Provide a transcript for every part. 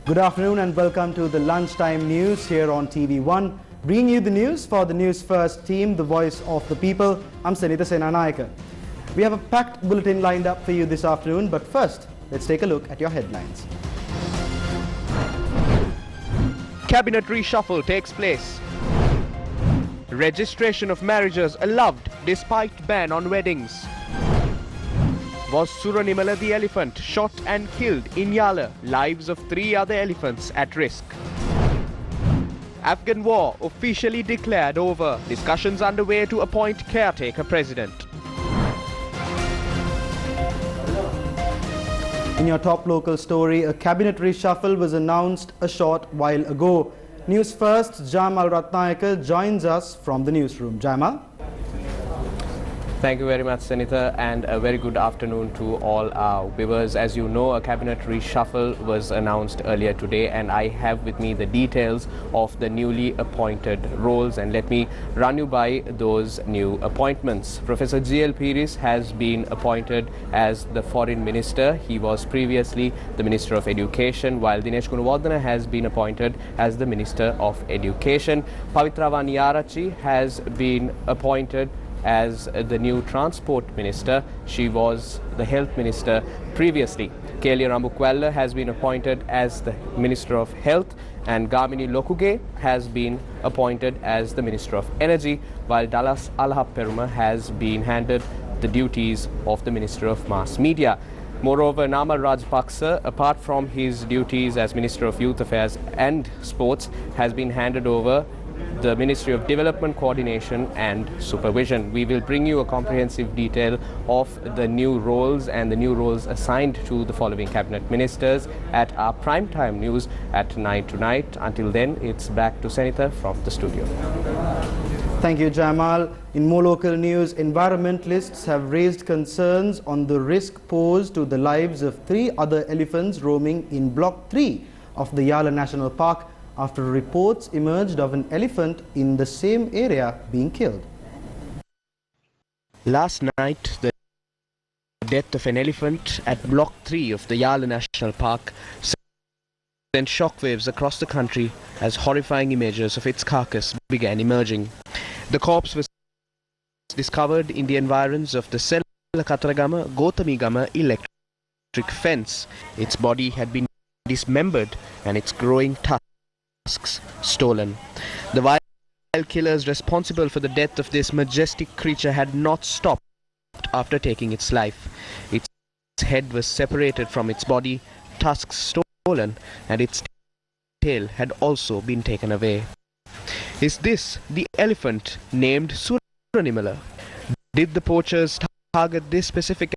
Good afternoon and welcome to the lunchtime news here on TV1. Bringing you the news for the News First team, the voice of the people. I'm Sanita Senanayaka. We have a packed bulletin lined up for you this afternoon, but first, let's take a look at your headlines. Cabinet reshuffle takes place. Registration of marriages allowed despite ban on weddings. Was Suranimala the elephant shot and killed in Yala? Lives of 3 other elephants at risk. Afghan war officially declared over. Discussions underway to appoint caretaker president. In your top local story, a cabinet reshuffle was announced a short while ago. News First, Jamal Ratnayaka joins us from the newsroom. Jamal. Thank you very much, Senator, and a very good afternoon to all our viewers. As you know, a cabinet reshuffle was announced earlier today, and I have with me the details of the newly appointed roles, and let me run you by those new appointments. Professor G.L. Piris has been appointed as the Foreign Minister. He was previously the Minister of Education, while Dinesh Gunawardena has been appointed as the Minister of Education. Pavitra Waniyarachi has been appointed as the new Transport Minister. She was the Health Minister previously. Kelly Rambukwella has been appointed as the Minister of Health, and Gamini Lokuge has been appointed as the Minister of Energy, while Dallas Alhapperuma has been handed the duties of the Minister of Mass Media. Moreover, Namal Rajapaksa, apart from his duties as Minister of Youth Affairs and Sports, has been handed over the Ministry of Development Coordination and Supervision. We will bring you a comprehensive detail of the new roles and the new roles assigned to the following cabinet ministers at our primetime news at 9 tonight. Until then, it's back to Senator from the studio. Thank you, Jamal. In more local news, environmentalists have raised concerns on the risk posed to the lives of 3 other elephants roaming in Block 3 of the Yala National Park after reports emerged of an elephant in the same area being killed. Last night, the death of an elephant at Block 3 of the Yala National Park sent shockwaves across the country as horrifying images of its carcass began emerging. The corpse was discovered in the environs of the Kataragama Gothamigama electric fence. Its body had been dismembered and its growing tusks stolen. The wild killers responsible for the death of this majestic creature had not stopped after taking its life. Its head was separated from its body, tusks stolen, and its tail had also been taken away. Is this the elephant named Suranimala? Did the poachers target this specific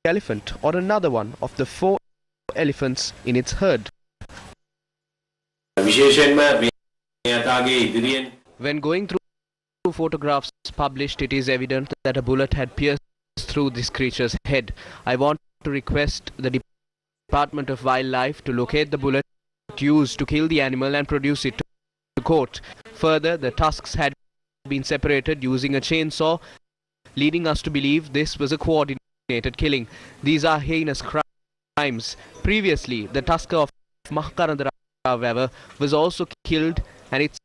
elephant or another one of the 4 elephants in its herd? When going through photographs published, it is evident that a bullet had pierced through this creature's head. I want to request the Department of Wildlife to locate the bullet used to kill the animal and produce it to court. Further, the tusks had been separated using a chainsaw, leading us to believe this was a coordinated killing. These are heinous crimes. Previously, the tusker of Mahkarandara, however, was also killed and its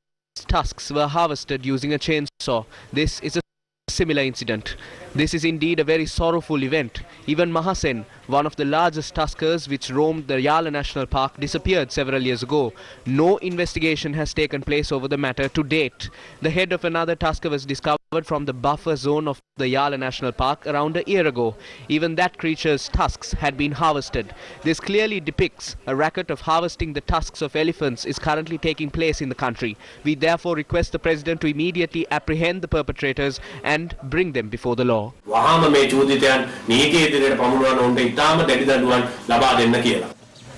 tusks were harvested using a chainsaw. This is a similar incident. This is indeed a very sorrowful event. Even Mahasen, one of the largest tuskers which roamed the Yala National Park, disappeared several years ago. No investigation has taken place over the matter to date. The head of another tusker was discovered from the buffer zone of the Yala National Park around a year ago. Even that creature's tusks had been harvested. This clearly depicts a racket of harvesting the tusks of elephants is currently taking place in the country. We therefore request the President to immediately apprehend the perpetrators and bring them before the law.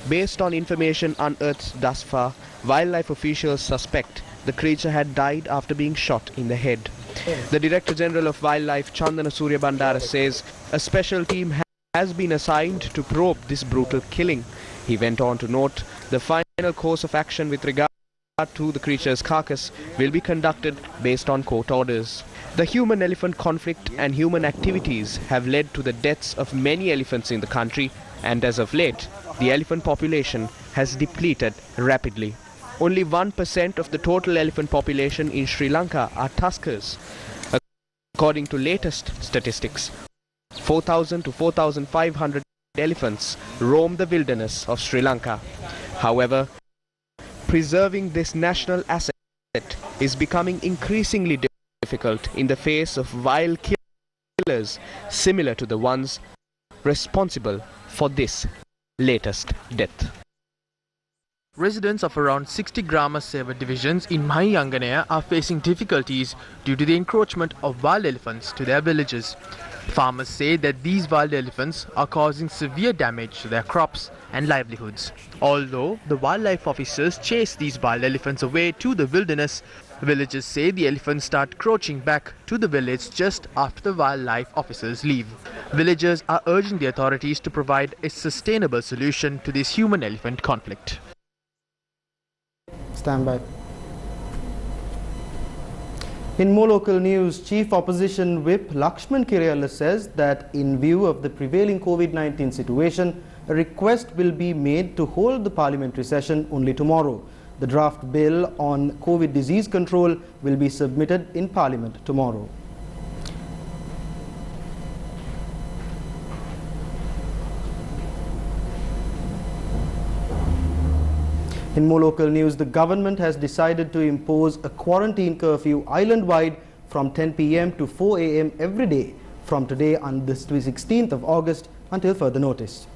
Based on information unearthed thus far, wildlife officials suspect the creature had died after being shot in the head. The Director General of Wildlife, Chandana Surya Bandara, says a special team has been assigned to probe this brutal killing. He went on to note the final course of action with regard to the creature's carcass will be conducted based on court orders. The human-elephant conflict and human activities have led to the deaths of many elephants in the country, and as of late, the elephant population has depleted rapidly. Only 1% of the total elephant population in Sri Lanka are tuskers. According to latest statistics, 4,000 to 4,500 elephants roam the wilderness of Sri Lanka. However, preserving this national asset is becoming increasingly difficult in the face of wild killers similar to the ones responsible for this latest death. Residents of around 60 Grama Seva divisions in Mahiyanganaya are facing difficulties due to the encroachment of wild elephants to their villages. Farmers say that these wild elephants are causing severe damage to their crops and livelihoods. Although the wildlife officers chase these wild elephants away to the wilderness, villagers say the elephants start crouching back to the village just after the wildlife officers leave. Villagers are urging the authorities to provide a sustainable solution to this human-elephant conflict. Stand by. In more local news, Chief Opposition Whip Lakshman Kirayala says that in view of the prevailing COVID-19 situation, a request will be made to hold the parliamentary session only tomorrow. The draft bill on COVID disease control will be submitted in Parliament tomorrow. In more local news, the government has decided to impose a quarantine curfew island-wide from 10 p.m. to 4 a.m. every day from today on the 16th of August until further notice.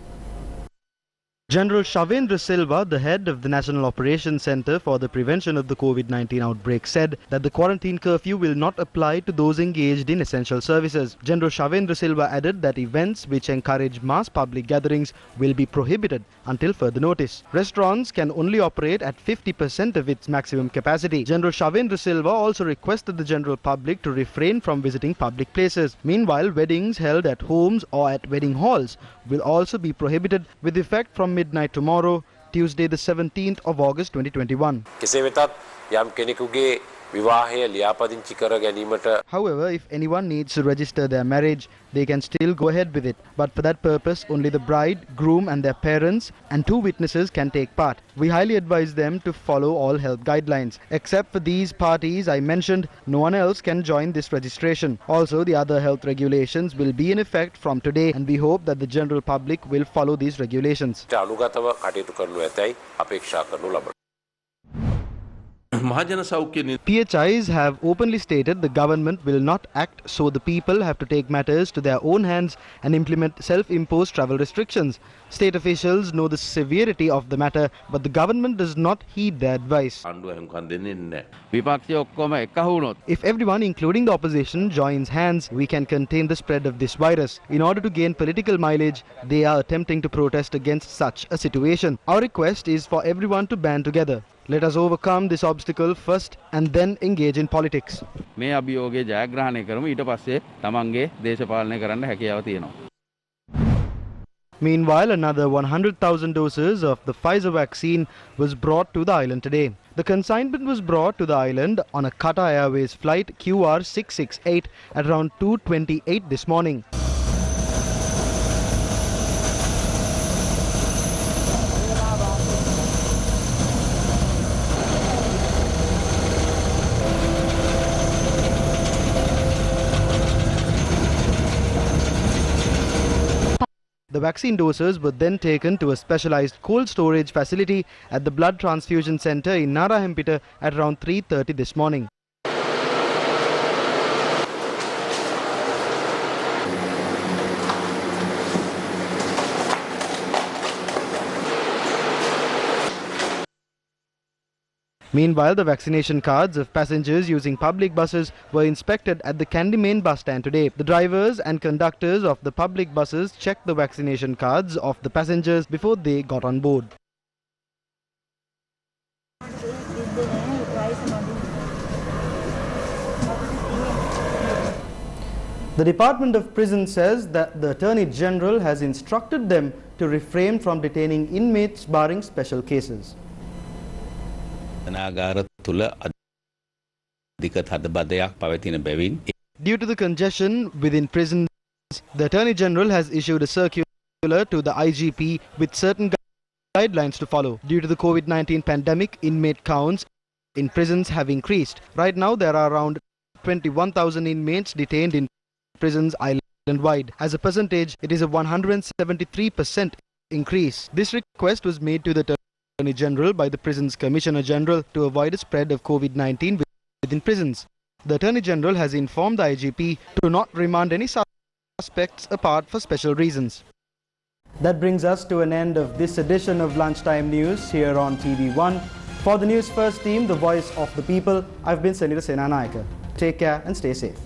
General Shavendra Silva, the head of the National Operations Centre for the Prevention of the COVID-19 outbreak, said that the quarantine curfew will not apply to those engaged in essential services. General Shavendra Silva added that events which encourage mass public gatherings will be prohibited until further notice. Restaurants can only operate at 50% of its maximum capacity. General Shavendra Silva also requested the general public to refrain from visiting public places. Meanwhile, weddings held at homes or at wedding halls will also be prohibited with effect from midnight tomorrow, Tuesday the 17th of August 2021. However, if anyone needs to register their marriage, they can still go ahead with it. But for that purpose, only the bride, groom and their parents and 2 witnesses can take part. We highly advise them to follow all health guidelines. Except for these parties I mentioned, no one else can join this registration. Also, the other health regulations will be in effect from today, and we hope that the general public will follow these regulations. PHIs have openly stated the government will not act, so the people have to take matters to their own hands and implement self-imposed travel restrictions. State officials know the severity of the matter, but the government does not heed their advice. If everyone, including the opposition, joins hands, we can contain the spread of this virus. In order to gain political mileage, they are attempting to protest against such a situation. Our request is for everyone to band together. Let us overcome this obstacle first and then engage in politics. Meanwhile, another 100,000 doses of the Pfizer vaccine was brought to the island today. The consignment was brought to the island on a Qatar Airways flight QR 668 at around 2:28 this morning. The vaccine doses were then taken to a specialized cold storage facility at the blood transfusion center in Narahempita at around 3:30 this morning. Meanwhile, the vaccination cards of passengers using public buses were inspected at the Kandy main bus stand today. The drivers and conductors of the public buses checked the vaccination cards of the passengers before they got on board. The Department of Prison says that the Attorney General has instructed them to refrain from detaining inmates barring special cases. Due to the congestion within prisons, the Attorney General has issued a circular to the IGP with certain guidelines to follow. Due to the COVID-19 pandemic, inmate counts in prisons have increased. Right now, there are around 21,000 inmates detained in prisons island-wide. As a percentage, it is a 173% increase. This request was made to the Attorney General by the Prisons Commissioner General to avoid a spread of COVID-19 within prisons. The Attorney General has informed the IGP to not remand any suspects apart for special reasons. That brings us to an end of this edition of Lunchtime News here on TV1. For the News First team, the voice of the people, I've been Sanita Senanayaka. Take care and stay safe.